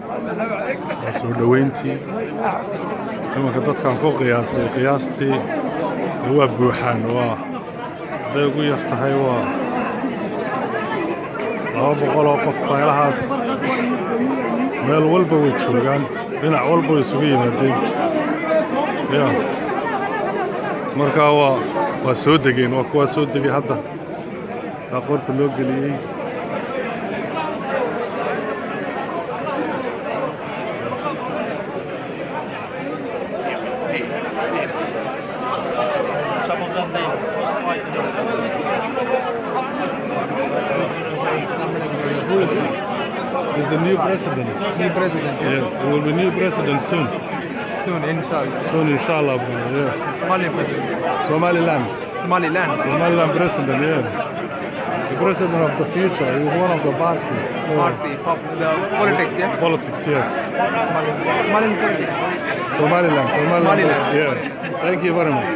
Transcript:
soo dhaweyntii imanka dadkan ku qiyaasay qiyaastii waa buuxaan waa haday ugu yar tahay waa 200 oo qof meelahaas meel walba way joogaan dhinac walba way isugu yimaadeen markaa waa soo degeen waa kuwa soo degay hadda aqoonta loo geliyay Is the new president? New president. Yes, there will be new president soon. Soon, inshallah. Soon, inshallah, yes. Somali president. Somaliland. Somaliland. Somaliland president, yes. The president of the future. He is one of the party. Party, the politics, yeah? Politics, yes. Somaliland politics. Somaliland. Somaliland. Yeah. Thank you very much.